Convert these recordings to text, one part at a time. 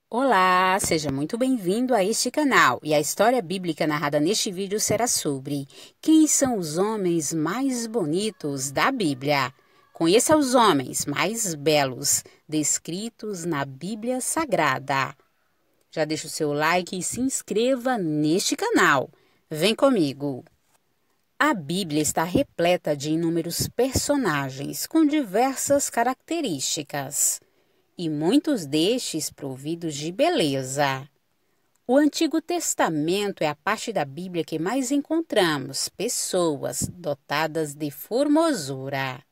Olá, seja muito bem-vindo a este canal e a história bíblica narrada neste vídeo será sobre quem são os homens mais bonitos da Bíblia. Conheça os homens mais belos descritos na Bíblia Sagrada. Já deixa o seu like e se inscreva neste canal. Vem comigo! A Bíblia está repleta de inúmeros personagens com diversas características, e muitos destes providos de beleza. O Antigo Testamento é a parte da Bíblia que mais encontramos pessoas dotadas de formosura.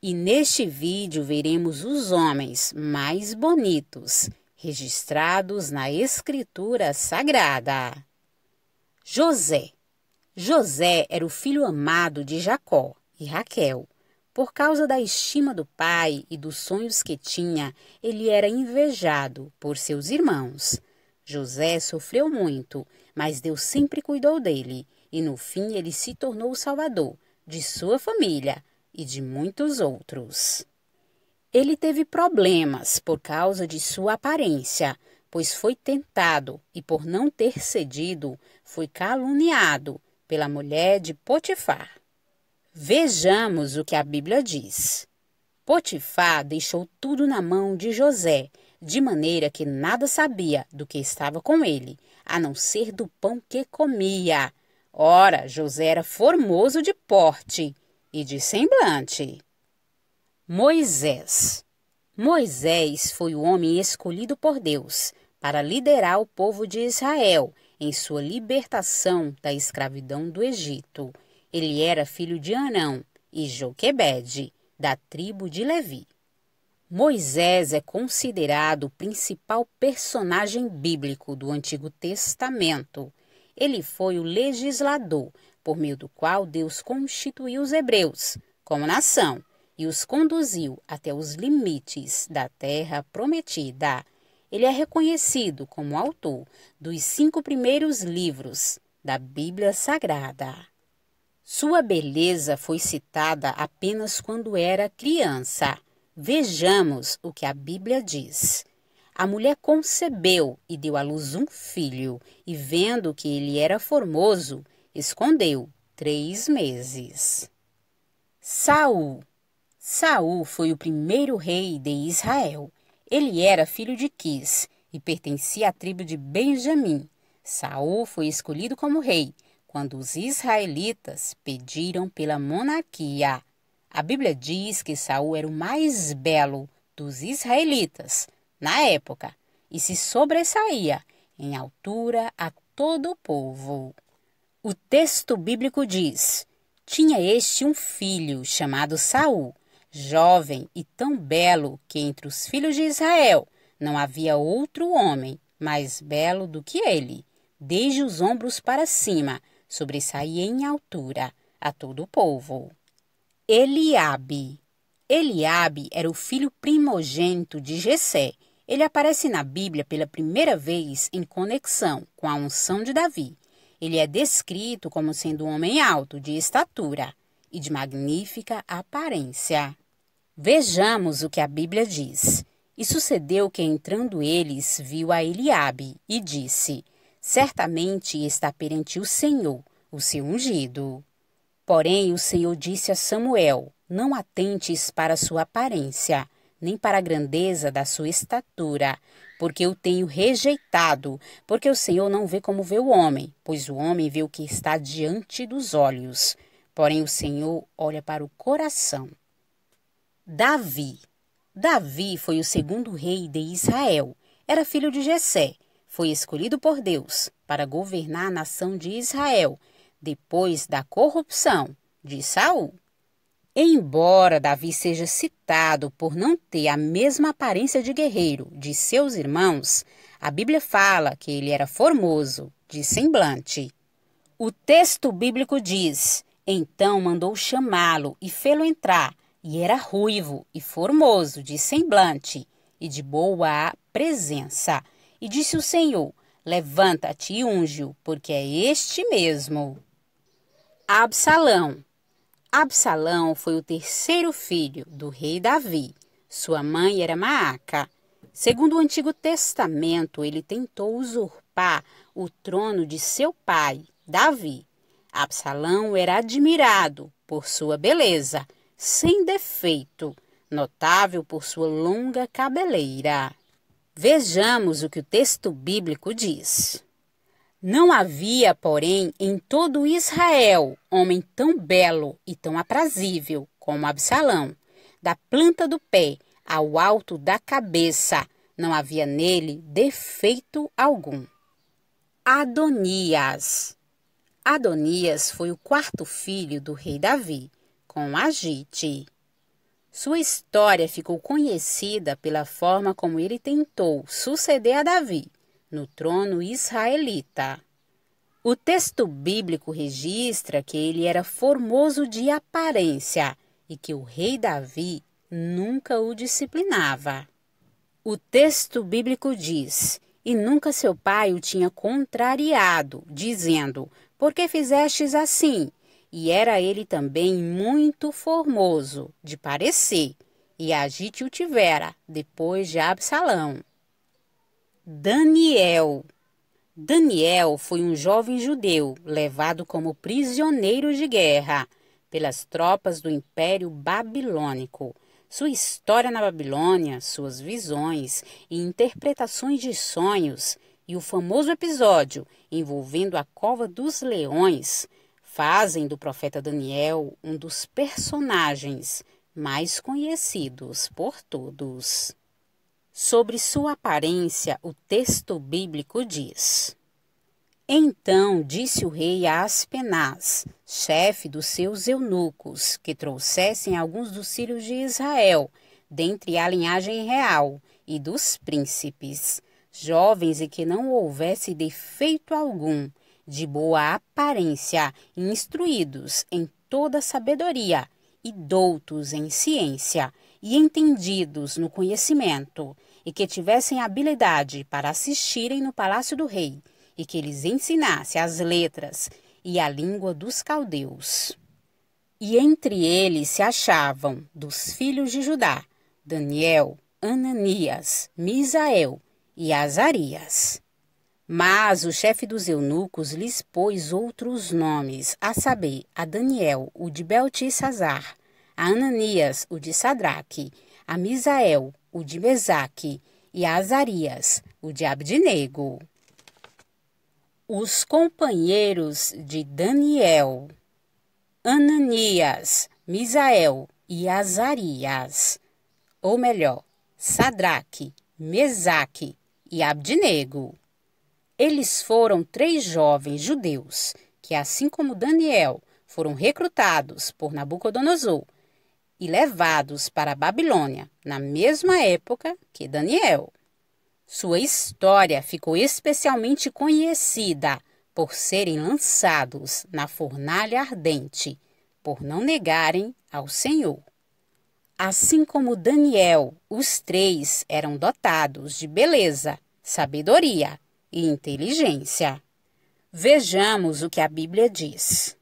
E neste vídeo veremos os homens mais bonitos registrados na Escritura Sagrada. José. José era o filho amado de Jacó e Raquel. Por causa da estima do pai e dos sonhos que tinha, ele era invejado por seus irmãos. José sofreu muito, mas Deus sempre cuidou dele, e no fim ele se tornou o salvador de sua família e de muitos outros. Ele teve problemas por causa de sua aparência, pois foi tentado e, por não ter cedido, foi caluniado pela mulher de Potifar. Vejamos o que a Bíblia diz. Potifar deixou tudo na mão de José, de maneira que nada sabia do que estava com ele, a não ser do pão que comia. Ora, José era formoso de porte e de semblante. Moisés. Moisés foi o homem escolhido por Deus para liderar o povo de Israel em sua libertação da escravidão do Egito. Ele era filho de Arão e Joquebede, da tribo de Levi. Moisés é considerado o principal personagem bíblico do Antigo Testamento. Ele foi o legislador, por meio do qual Deus constituiu os hebreus como nação e os conduziu até os limites da terra prometida. Ele é reconhecido como autor dos 5 primeiros livros da Bíblia Sagrada. Sua beleza foi citada apenas quando era criança. Vejamos o que a Bíblia diz. A mulher concebeu e deu à luz um filho, e vendo que ele era formoso, escondeu 3 meses. Saul. Saul foi o primeiro rei de Israel. Ele era filho de Quis e pertencia à tribo de Benjamim. Saul foi escolhido como rei quando os israelitas pediram pela monarquia. A Bíblia diz que Saul era o mais belo dos israelitas na época e se sobressaía em altura a todo o povo. O texto bíblico diz: tinha este um filho chamado Saul, jovem e tão belo que entre os filhos de Israel não havia outro homem mais belo do que ele. Desde os ombros para cima, sobressaía em altura a todo o povo. Eliabe. Eliabe era o filho primogênito de Jessé. Ele aparece na Bíblia pela primeira vez em conexão com a unção de Davi. Ele é descrito como sendo um homem alto, de estatura e de magnífica aparência. Vejamos o que a Bíblia diz. E sucedeu que, entrando eles, viu a Eliabe e disse: certamente está perante o Senhor, o seu ungido. Porém, o Senhor disse a Samuel: não atentes para sua aparência, nem para a grandeza da sua estatura, porque eu tenho rejeitado, porque o Senhor não vê como vê o homem, pois o homem vê o que está diante dos olhos. Porém, o Senhor olha para o coração. Davi. Davi foi o segundo rei de Israel. Era filho de Jessé. Foi escolhido por Deus para governar a nação de Israel, depois da corrupção de Saul. Embora Davi seja citado por não ter a mesma aparência de guerreiro de seus irmãos, a Bíblia fala que ele era formoso, de semblante. O texto bíblico diz: então mandou chamá-lo e fê-lo entrar, e era ruivo e formoso, de semblante e de boa presença. E disse o Senhor: levanta-te e unge-o, porque é este mesmo. Absalão. Absalão foi o terceiro filho do rei Davi. Sua mãe era Maaca. Segundo o Antigo Testamento, ele tentou usurpar o trono de seu pai, Davi. Absalão era admirado por sua beleza, sem defeito, notável por sua longa cabeleira. Vejamos o que o texto bíblico diz. Não havia, porém, em todo Israel homem tão belo e tão aprazível como Absalão. Da planta do pé ao alto da cabeça, não havia nele defeito algum. Adonias. Adonias foi o quarto filho do rei Davi, com Agite. Sua história ficou conhecida pela forma como ele tentou suceder a Davi no trono israelita. O texto bíblico registra que ele era formoso de aparência e que o rei Davi nunca o disciplinava. O texto bíblico diz: "E nunca seu pai o tinha contrariado, dizendo: por que fizestes assim? E era ele também muito formoso de parecer, e Agite o tivera depois de Absalão." Daniel. Daniel foi um jovem judeu levado como prisioneiro de guerra pelas tropas do Império Babilônico. Sua história na Babilônia, suas visões e interpretações de sonhos e o famoso episódio envolvendo a cova dos leões fazem do profeta Daniel um dos personagens mais conhecidos por todos. Sobre sua aparência, o texto bíblico diz: "Então disse o rei a Aspenaz, chefe dos seus eunucos, que trouxessem alguns dos filhos de Israel, dentre a linhagem real, e dos príncipes, jovens e que não houvesse defeito algum, de boa aparência, instruídos em toda sabedoria, e doutos em ciência, e entendidos no conhecimento, e que tivessem habilidade para assistirem no palácio do rei, e que lhes ensinasse as letras e a língua dos caldeus." E entre eles se achavam, dos filhos de Judá, Daniel, Ananias, Misael e Azarias. Mas o chefe dos eunucos lhes pôs outros nomes, a saber, a Daniel, o de Beltesazar, a Ananias, o de Sadraque, a Misael, o de Mesaque, e a Azarias, o de Abdenego. Os companheiros de Daniel: Ananias, Misael e Azarias, ou melhor, Sadraque, Mesaque e Abdenego. Eles foram 3 jovens judeus que, assim como Daniel, foram recrutados por Nabucodonosor e levados para a Babilônia na mesma época que Daniel. Sua história ficou especialmente conhecida por serem lançados na fornalha ardente, por não negarem ao Senhor. Assim como Daniel, os 3 eram dotados de beleza, sabedoria e inteligência. Vejamos o que a Bíblia diz.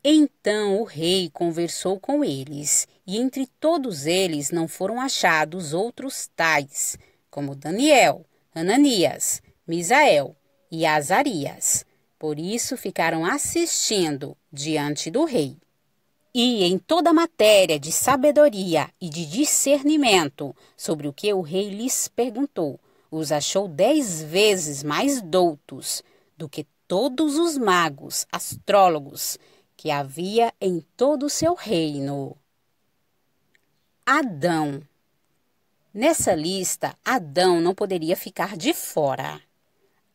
Então o rei conversou com eles, e entre todos eles não foram achados outros tais, como Daniel, Ananias, Misael e Azarias. Por isso ficaram assistindo diante do rei. E em toda matéria de sabedoria e de discernimento sobre o que o rei lhes perguntou, os achou 10 vezes mais doutos do que todos os magos, astrólogos, que havia em todo o seu reino. Adão. Nessa lista, Adão não poderia ficar de fora.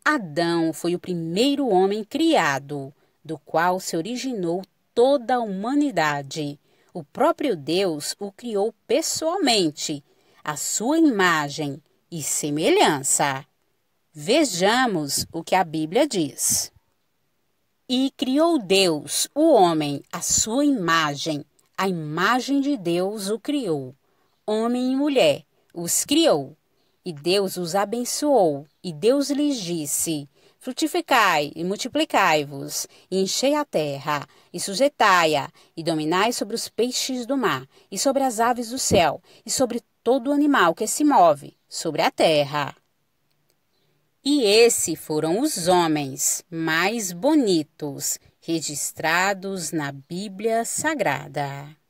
Adão foi o primeiro homem criado, do qual se originou toda a humanidade. O próprio Deus o criou pessoalmente, à sua imagem e semelhança. Vejamos o que a Bíblia diz. E criou Deus o homem à sua imagem, a imagem de Deus o criou. Homem e mulher os criou. E Deus os abençoou, e Deus lhes disse: frutificai e multiplicai-vos, e enchei a terra, e sujeitai-a, e dominai sobre os peixes do mar, e sobre as aves do céu, e sobre todo animal que se move sobre a terra. E esses foram os homens mais bonitos registrados na Bíblia Sagrada.